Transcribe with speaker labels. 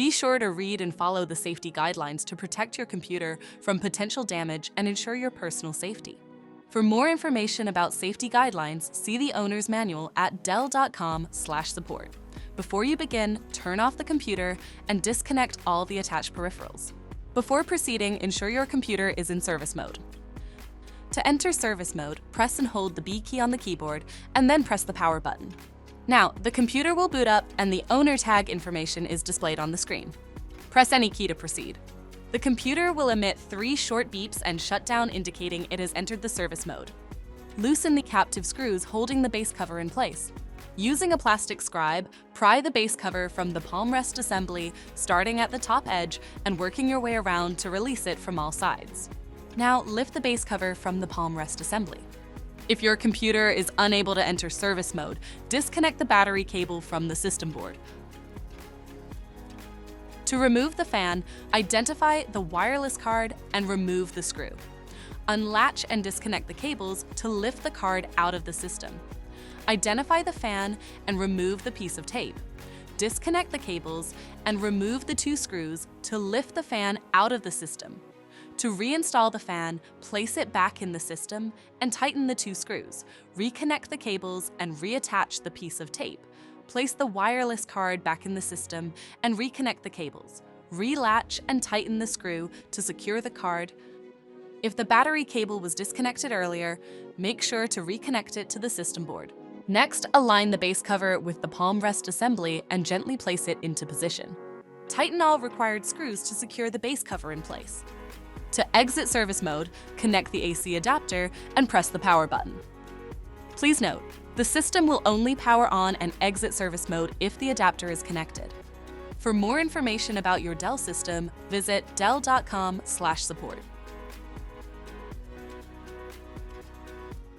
Speaker 1: Be sure to read and follow the safety guidelines to protect your computer from potential damage and ensure your personal safety. For more information about safety guidelines, see the owner's manual at dell.com/support. Before you begin, turn off the computer and disconnect all the attached peripherals. Before proceeding, ensure your computer is in service mode. To enter service mode, press and hold the B key on the keyboard and then press the power button. Now, the computer will boot up and the owner tag information is displayed on the screen. Press any key to proceed. The computer will emit 3 short beeps and shut down, indicating it has entered the service mode. Loosen the captive screws holding the base cover in place. Using a plastic scribe, pry the base cover from the palm rest assembly, starting at the top edge and working your way around to release it from all sides. Now, lift the base cover from the palm rest assembly. If your computer is unable to enter service mode, disconnect the battery cable from the system board. To remove the fan, identify the wireless card and remove the screw. Unlatch and disconnect the cables to lift the card out of the system. Identify the fan and remove the piece of tape. Disconnect the cables and remove the 2 screws to lift the fan out of the system. To reinstall the fan, place it back in the system and tighten the 2 screws. Reconnect the cables and reattach the piece of tape. Place the wireless card back in the system and reconnect the cables. Relatch and tighten the screw to secure the card. If the battery cable was disconnected earlier, make sure to reconnect it to the system board. Next, align the base cover with the palm rest assembly and gently place it into position. Tighten all required screws to secure the base cover in place. To exit service mode, connect the AC adapter and press the power button. Please note, the system will only power on and exit service mode if the adapter is connected. For more information about your Dell system, visit dell.com/support.